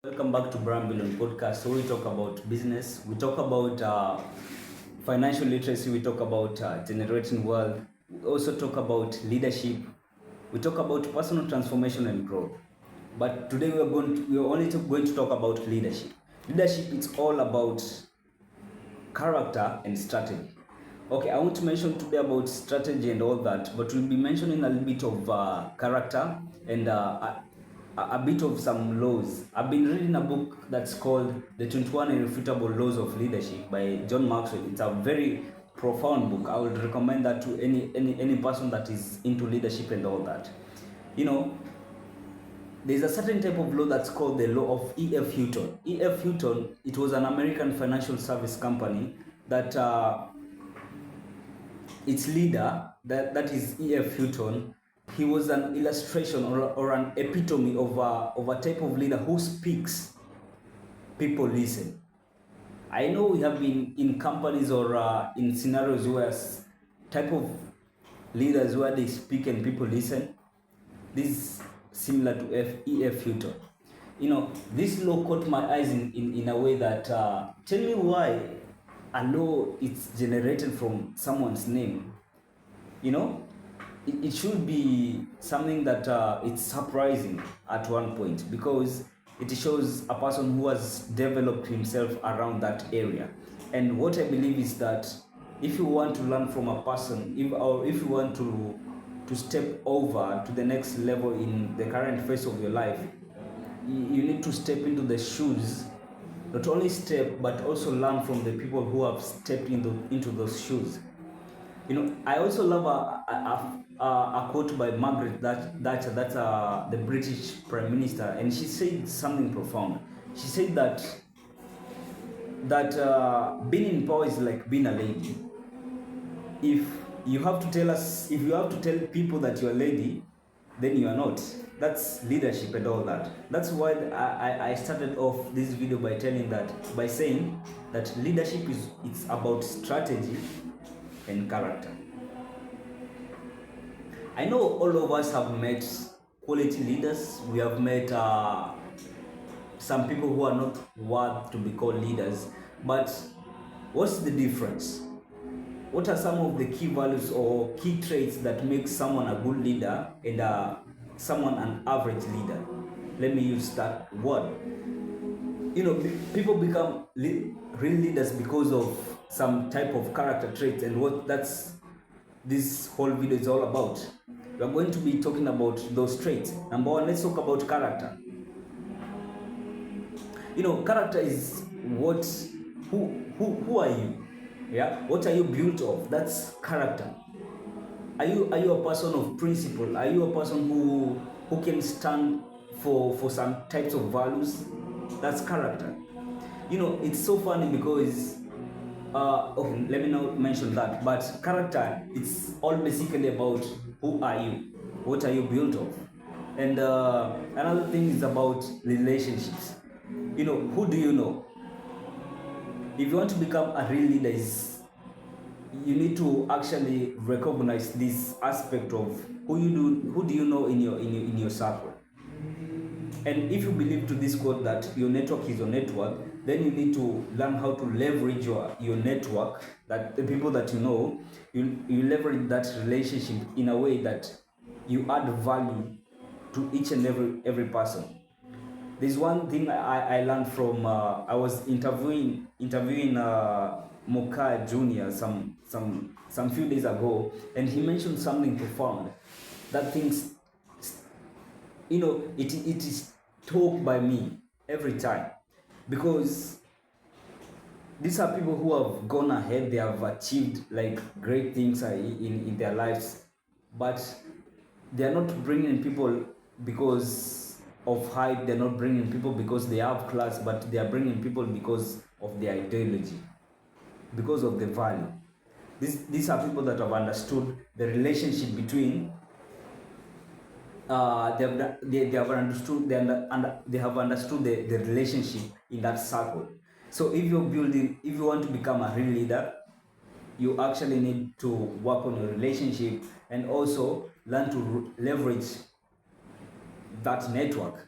Welcome back to Brian Billion Podcast. So we talk about business, we talk about financial literacy, we talk about generating wealth, we also talk about leadership, we talk about personal transformation and growth. But today we are only going to talk about leadership. Leadership it's all about character and strategy. Okay, I want to mention today about strategy and all that, but we'll be mentioning a little bit of character and a bit of some laws. I've been reading a book that's called The 21 Irrefutable Laws of Leadership by John Maxwell. It's a very profound book. I would recommend that to any person that is into leadership and all that. You know, there's a certain type of law that's called the law of E.F. Hutton. E.F. Hutton, it was an American financial service company that its leader, that is E.F. Hutton, he was an illustration or an epitome of a type of leader who speaks, people listen. I know we have been in companies or in scenarios where type of leaders where they speak and people listen. This is similar to E.F. Hutton. You know, this law caught my eyes in a way that tell me why a law is generated from someone's name. You know, it should be something that it's surprising at one point, because it shows a person who has developed himself around that area. And what I believe is that if you want to learn from a person, if you want to step over to the next level in the current phase of your life, you need to step into the shoes, not only step but also learn from the people who have stepped into those shoes. You know, I also love a quote by Margaret Thatcher, that's the British Prime Minister, and she said something profound. She said that being in power is like being a lady. If you have to tell people that you're a lady, then you are not. That's leadership and all that. That's why I started off this video by saying that leadership it's about strategy and character. I know all of us have met quality leaders. We have met some people who are not worth to be called leaders. But what's the difference? What are some of the key values or key traits that make someone a good leader and someone an average leader? Let me use that word. You know, people become real leaders because of some type of character traits, and what this whole video is all about. We are going to be talking about those traits. Number one, let's talk about character. You know, character is who are you? Yeah, what are you built of? That's character. Are you a person of principle? Are you a person who can stand for some types of values? That's character. You know, it's so funny because okay, let me not mention that, but character, it's all basically about who are you, what are you built of. And another thing is about relationships. You know, who do you know? If you want to become a real leader, you need to actually recognize this aspect of who do you know in your circle. And if you believe to this quote that your network is your network, then you need to learn how to leverage your network, that the people that you know, you leverage that relationship in a way that you add value to each and every person. There's one thing I learned from I was interviewing Mokai Jr. some few days ago, and he mentioned something profound. That things, you know, it is talked by me every time, because these are people who have gone ahead, they have achieved like great things in their lives, but they are not bringing people because of hype, they're not bringing people because they have class, but they are bringing people because of their ideology, because of the value. These are people that have understood the relationship between they have understood the relationship in that circle. So if you want to become a real leader, you actually need to work on your relationship and also learn to leverage that network.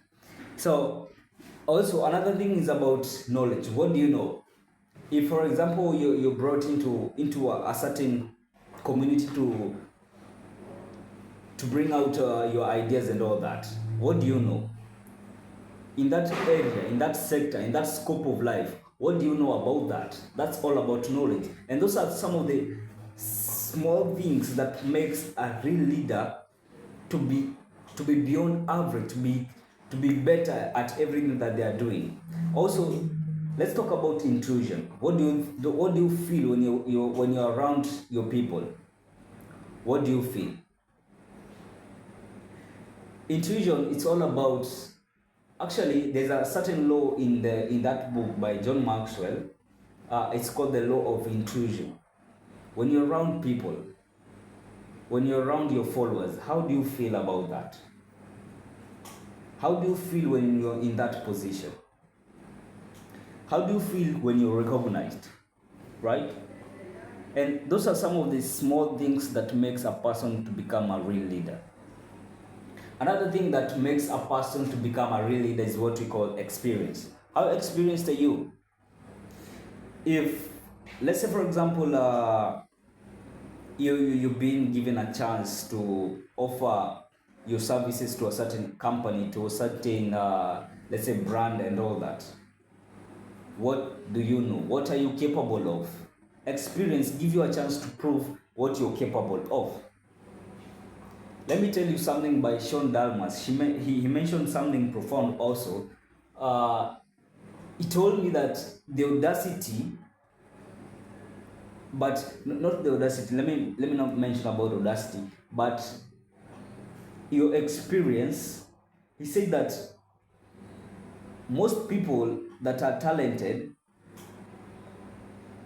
So Also, another thing is about knowledge. What do you know? If, for example, you're brought into a certain community to bring out your ideas and all that, what do you know? In that area, in that sector, in that scope of life, what do you know about that? That's all about knowledge. And those are some of the small things that makes a real leader to be beyond average, to be better at everything that they are doing. Also, let's talk about intrusion. What do you feel when you're around your people? What do you feel? Intrusion, it's all about, actually there's a certain law in that book by John Maxwell. It's called the law of intrusion. When you're around people, when you're around your followers, how do you feel about that? How do you feel when you're in that position? How do you feel when you're recognized, right? And those are some of the small things that makes a person to become a real leader. Another thing that makes a person to become a real leader is what we call experience. How experienced are you? If, let's say for example, you've been given a chance to offer your services to a certain company, to a certain, let's say, brand and all that. What do you know? What are you capable of? Experience give you a chance to prove what you're capable of. Let me tell you something by Sean Dalmas. He mentioned something profound also. He told me that the audacity, but not the audacity, let me not mention about audacity, but your experience. He said that most people that are talented,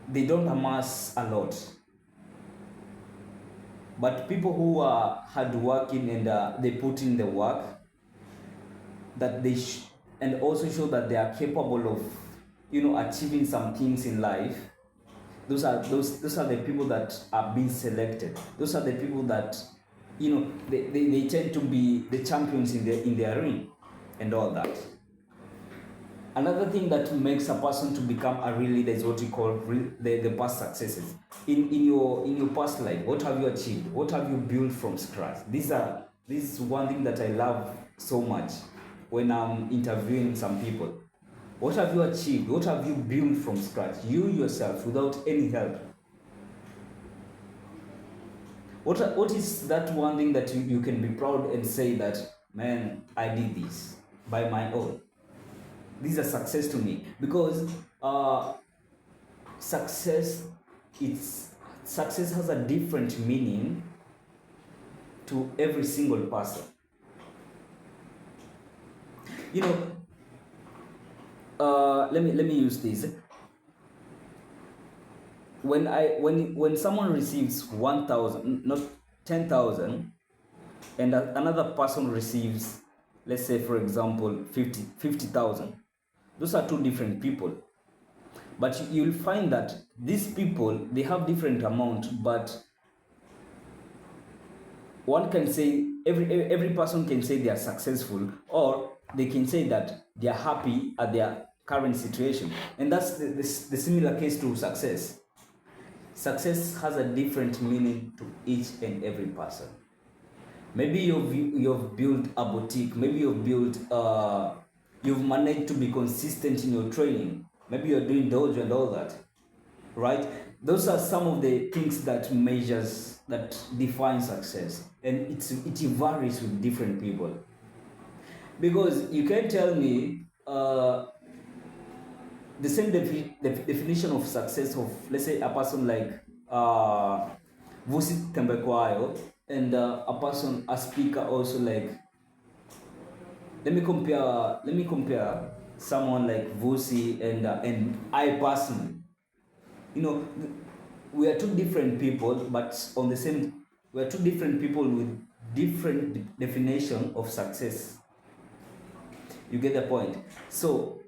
they don't amass a lot. But people who are hardworking and they put in the work, that they and also show that they are capable of, achieving some things in life. Those are the people that are being selected. Those are the people that, they tend to be the champions in their ring and all that. Another thing that makes a person to become a real leader is what we call the past successes. In your past life, what have you achieved? What have you built from scratch? This is one thing that I love so much when I'm interviewing some people. What have you achieved? What have you built from scratch? You yourself, without any help. What is that one thing that you can be proud and say that, man, I did this by my own? This is a success to me, because success has a different meaning to every single person. Let me use this. When someone receives 1,000, not 10,000, and another person receives, let's say for example, 50,000. Those are two different people. But you'll find that these people, they have different amount, but one can say, every person can say they are successful, or they can say that they are happy at their current situation. And that's the similar case to success. Success has a different meaning to each and every person. Maybe you've built a boutique. Maybe you've managed to be consistent in your training. Maybe you're doing dojo and all that, right? Those are some of the things that define success, and it varies with different people. Because you can't tell me the same definition of success of, let's say, a person like Vusi Tembekwayo, and a speaker also like, let me compare someone like Vusi and I personally. We are two different people, but we are two different people with different definition of success. You get the point? So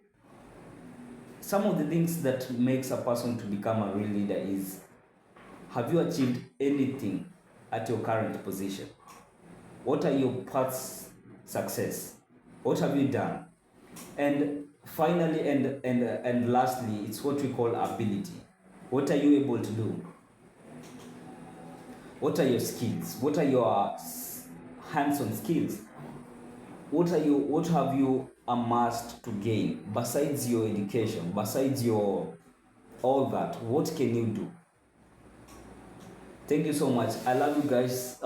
some of the things that makes a person to become a real leader is, have you achieved anything at your current position? What are your past success? What have you done? And finally and lastly, it's what we call ability. What are you able to do? What are your skills? What are your hands-on skills? What have you amassed to gain besides your education, besides your all that? What can you do? Thank you so much. I love you guys.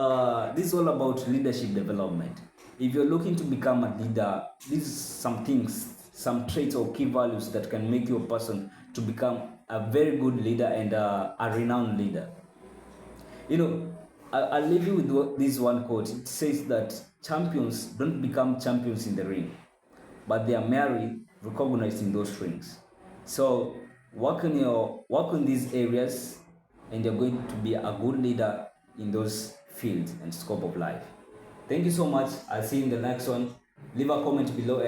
This is all about leadership development. If you're looking to become a leader, these some things, some traits or key values that can make you a person to become a very good leader and a renowned leader. You know, I'll leave you with this one quote. It says that champions don't become champions in the ring, but they are merely recognized in those rings. So work on these areas, and you're going to be a good leader in those fields and scope of life. Thank you so much. I'll see you in the next one. Leave a comment below and